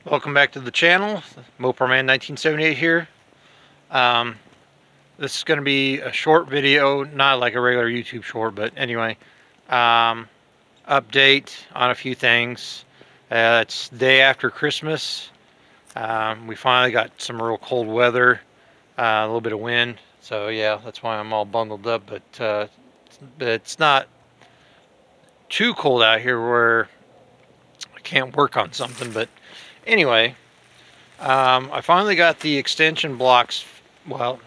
Welcome back to the channel. Mopar Man 1978 here. This is going to be a short video, not like a regular YouTube short, but anyway, update on a few things. It's the day after Christmas. We finally got some real cold weather, a little bit of wind, so yeah, that's why I'm all bundled up, but it's not too cold out here where I can't work on something. But anyway, I finally got the extension blocks, well,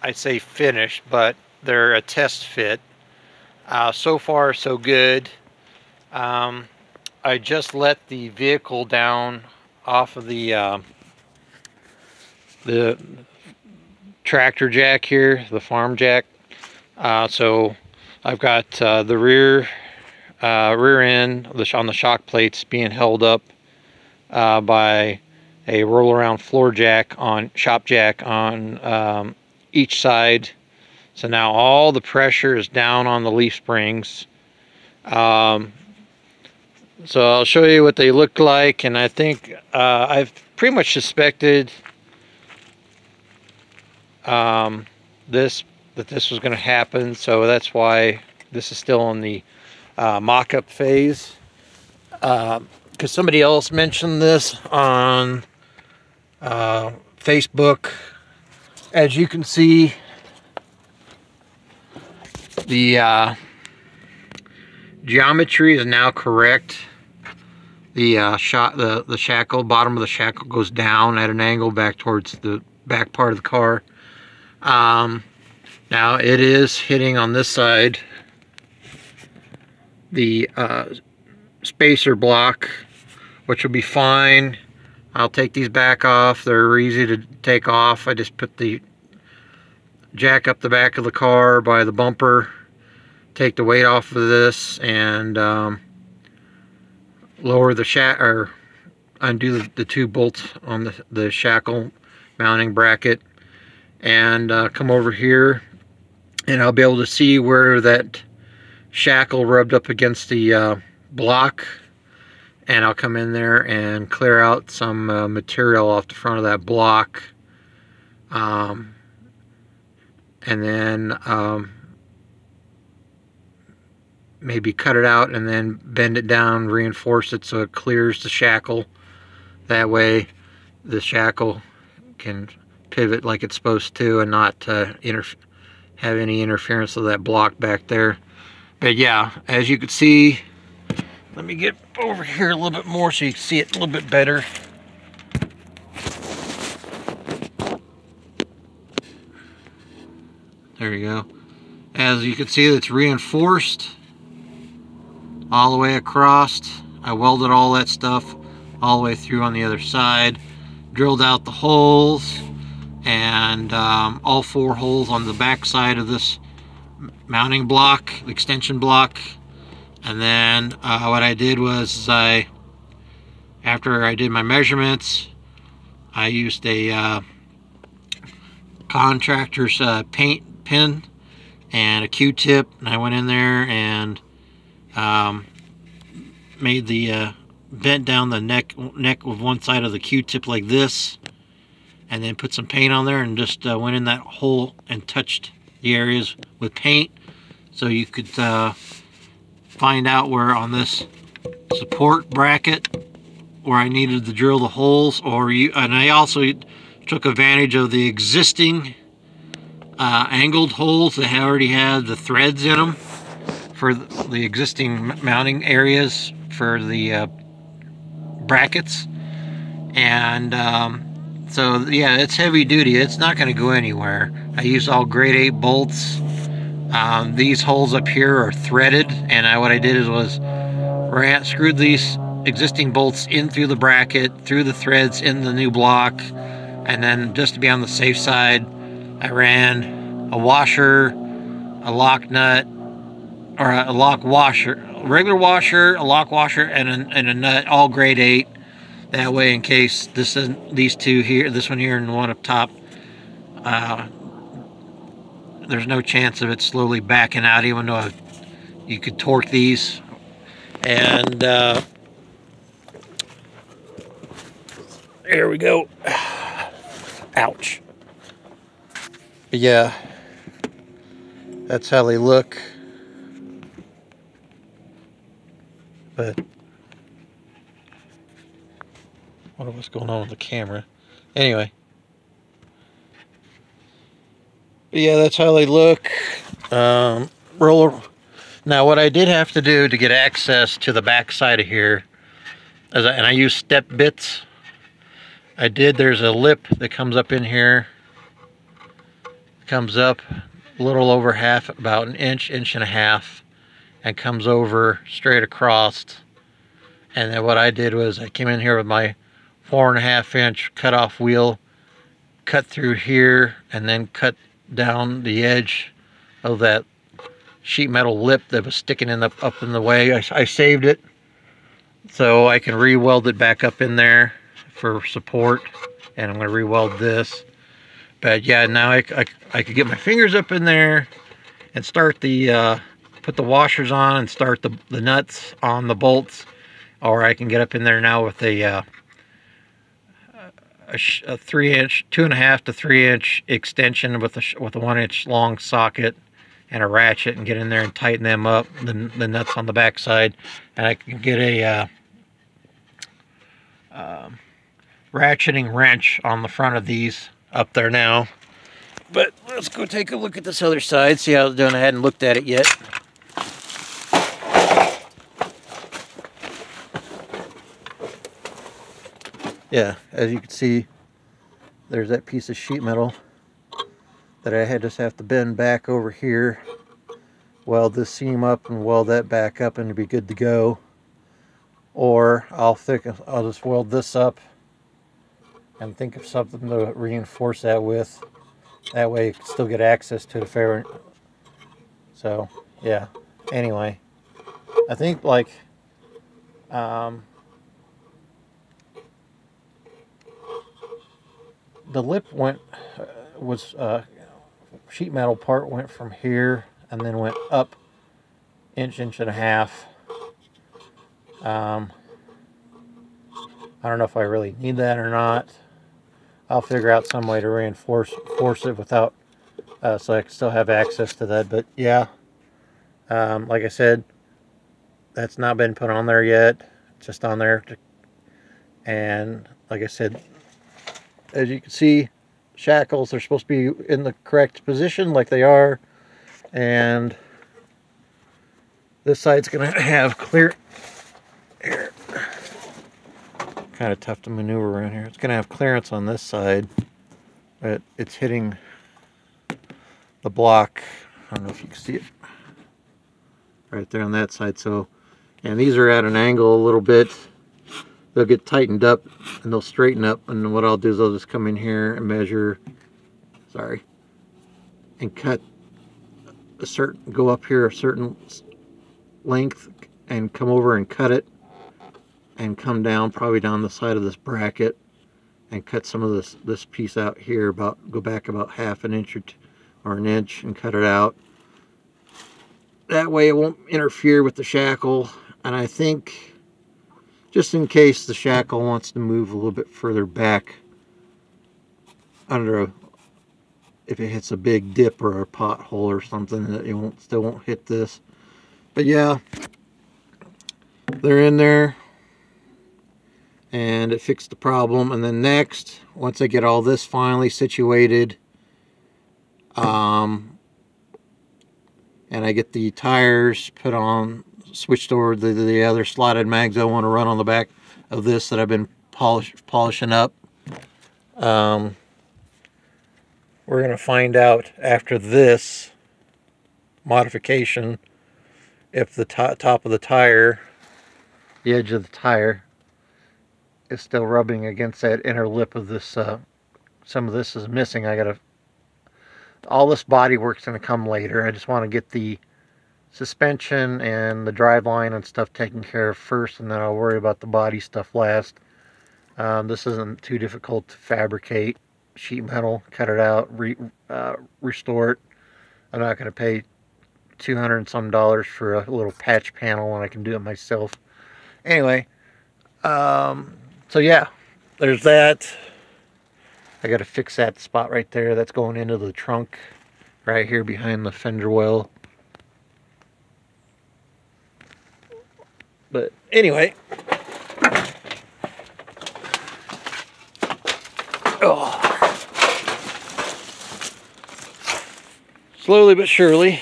I'd say finished, but they're a test fit. So far, so good. I just let the vehicle down off of the tractor jack here, the farm jack. So I've got the rear end on the shock plates being held up by a roll around floor jack on shop jack on each side. So now all the pressure is down on the leaf springs. So I'll show you what they look like, and I think I've pretty much suspected that this was going to happen, so that's why this is still in the mock-up phase. Because somebody else mentioned this on Facebook. As you can see, the geometry is now correct. The shackle, bottom of the shackle goes down at an angle back towards the back part of the car. Now it is hitting on this side the spacer block, which will be fine. I'll take these back off. They're easy to take off. I just put the jack up the back of the car by the bumper, take the weight off of this, and lower the or undo the two bolts on the shackle mounting bracket, and come over here, and I'll be able to see where that shackle rubbed up against the block, and I'll come in there and clear out some material off the front of that block, and then maybe cut it out and then bend it down, reinforce it so it clears the shackle. That way the shackle can pivot like it's supposed to and not have any interference with that block back there. But yeah, as you can see, let me get over here a little bit more so you can see it a little bit better. There you go. As you can see, it's reinforced all the way across. I welded all that stuff all the way through on the other side, drilled out the holes, and all 4 holes on the back side of this mounting block, extension block. And then what I did was, after I did my measurements, I used a contractor's paint pen and a Q-tip, and I went in there and made the bent down the neck of one side of the Q-tip like this, and then put some paint on there and just went in that hole and touched the areas with paint, so you could find out where on this support bracket where I needed to drill the holes, and I also took advantage of the existing angled holes that already had the threads in them for the existing mounting areas for the brackets. And so yeah, it's heavy duty. It's not going to go anywhere. I use all grade 8 bolts. These holes up here are threaded, and what I did was screwed these existing bolts in through the bracket, through the threads in the new block, and then just to be on the safe side, I ran a washer, a lock nut, or a lock washer, a regular washer, a lock washer, and a nut, all grade 8. That way, in case these two here, this one here and one up top, there's no chance of it slowly backing out, even though you could torque these. And There we go. Ouch. But yeah, that's how they look. But I wonder what's going on with the camera. Anyway. But yeah, that's how they look. Roller. Now, what I did have to do to get access to the back side of here, and I use step bits. There's a lip that comes up in here. Comes up a little over half, about an inch, inch and a half, and comes over straight across. And then what I did was I came in here with my 4.5 inch cutoff wheel, cut through here, and then cut down the edge of that sheet metal lip that was sticking up in the way. I saved it so I can re-weld it back up in there for support, and I'm going to re-weld this. But yeah, now I could get my fingers up in there and start the put the washers on and start the nuts on the bolts, or I can get up in there now with a 3-inch, 2.5 to 3-inch extension with a 1-inch long socket and a ratchet, and get in there and tighten them up, the nuts on the back side, and I can get a ratcheting wrench on the front of these up there now. But let's go take a look at this other side, see how it's doing. I hadn't looked at it yet. Yeah, as you can see, there's that piece of sheet metal that I just have to bend back over here, weld this seam up and weld that back up, and it'll be good to go. Or I'll just weld this up and think of something to reinforce that with. That way you can still get access to the fairing. So yeah, anyway, I think like the lip was sheet metal part went from here and then went up inch and a half. I don't know if I really need that or not. I'll figure out some way to reinforce it without, so I can still have access to that. But yeah, like I said, that's not been put on there yet. It's just on there. And like I said, as you can see, shackles are supposed to be in the correct position like they are. And this side's going to have clear here. Kind of tough to maneuver around here. It's going to have clearance on this side, but it's hitting the block. I don't know if you can see it right there on that side. So, and these are at an angle a little bit. They'll get tightened up and they'll straighten up. And what I'll do is I'll just come in here and measure, and cut go up here a certain length and come over and cut it, and come down probably down the side of this bracket and cut some of this piece out here, go back about 1/2 inch or an inch and cut it out. That way it won't interfere with the shackle. And I think just in case the shackle wants to move a little bit further back if it hits a big dip or a pothole or something, that it still won't hit this. But yeah, they're in there. And it fixed the problem. And then next, once I get all this finally situated, and I get the tires put on, switched over to the other slotted mags I want to run on the back of this that I've been polishing up, we're going to find out after this modification if the top of the tire, the edge of the tire, is still rubbing against that inner lip of this. Some of this is missing. All this body work's going to come later. I just want to get the suspension and the drive line and stuff taken care of first, and then I'll worry about the body stuff last. This isn't too difficult to fabricate. Sheet metal, cut it out, restore it. I'm not going to pay $200 and some for a little patch panel when I can do it myself. Anyway, so yeah, there's that. I got to fix that spot right there. That's going into the trunk right here behind the fender well. But anyway, slowly but surely,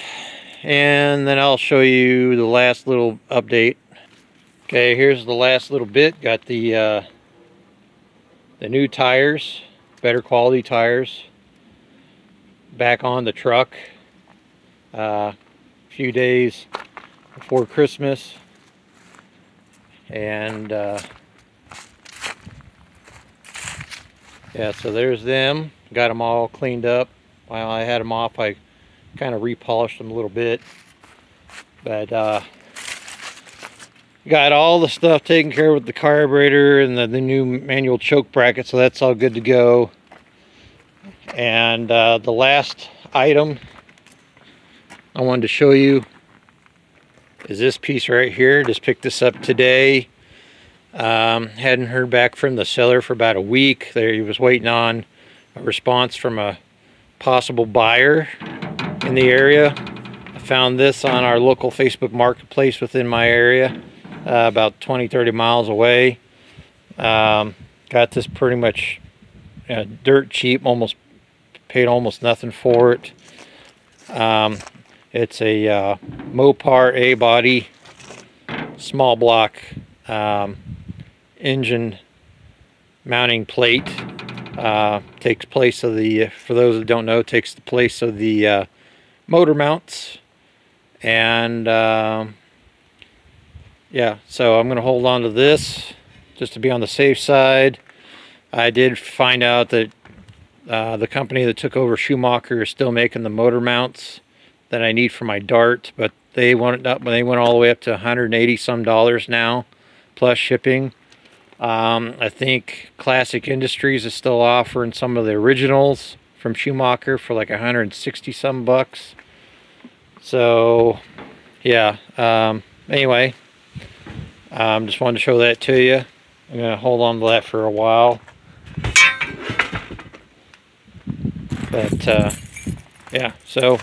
and then I'll show you the last little update. Okay, here's the last little bit. Got the new tires, better quality tires, back on the truck. A few days before Christmas, and yeah, so there's them. Got them all cleaned up. While I had them off, I kind of repolished them a little bit, but got all the stuff taken care of with the carburetor and the new manual choke bracket, so that's all good to go. And the last item I wanted to show you is this piece right here. Just picked this up today. Hadn't heard back from the seller for about a week. He was waiting on a response from a possible buyer in the area. I found this on our local Facebook marketplace within my area, about 20-30 miles away. Got this pretty much dirt cheap, almost paid almost nothing for it. It's a Mopar A-Body small block engine mounting plate. Takes place of the, for those that don't know, takes the place of the motor mounts. And yeah, so I'm going to hold on to this just to be on the safe side. I did find out that the company that took over Schumacher is still making the motor mounts that I need for my Dart, but they went all the way up to $180 some now, plus shipping. I think Classic Industries is still offering some of the originals from Schumacher for like 160 some bucks. So yeah, anyway, just wanted to show that to you. I'm gonna hold on to that for a while, but yeah, so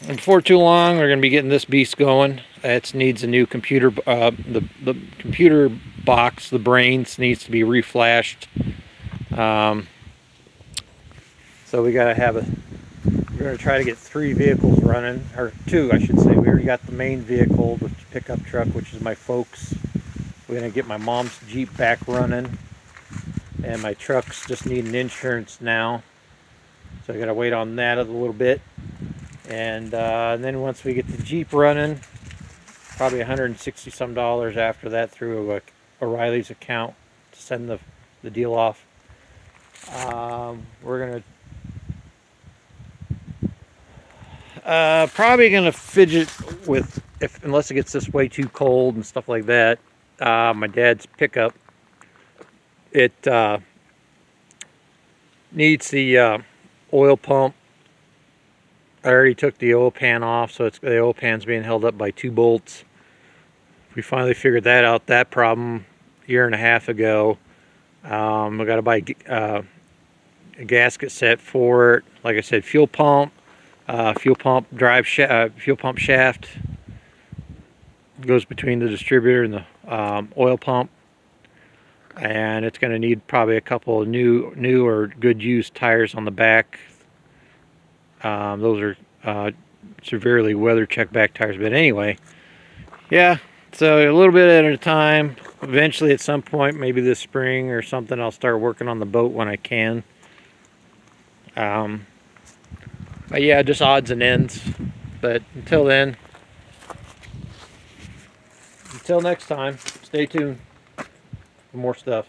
before too long we're gonna be getting this beast going. It needs a new computer. The computer box, the brains, needs to be reflashed. So we gotta have we're gonna try to get 3 vehicles running, or 2 I should say. We already got the main vehicle, the pickup truck, which is my folks. We're gonna get my mom's Jeep back running, and my trucks just need an insurance now, so I gotta wait on that a little bit. And then once we get the Jeep running, probably $160 some after that through O'Reilly's account to send the deal off. We're gonna probably gonna fidget with, unless it gets this way too cold and stuff like that. My dad's pickup, it needs the oil pump. I already took the oil pan off, so the oil pan's being held up by 2 bolts. We finally figured that out, that problem, a year and a half ago. We got to buy a gasket set for it. Like I said, fuel pump drive fuel pump shaft goes between the distributor and the oil pump, and it's going to need probably a couple of new or good used tires on the back. Those are severely weather check back tires, but anyway, yeah, so a little bit at a time. Eventually, at some point, maybe this spring or something, I'll start working on the boat when I can. But yeah, just odds and ends. But until then, until next time, stay tuned for more stuff.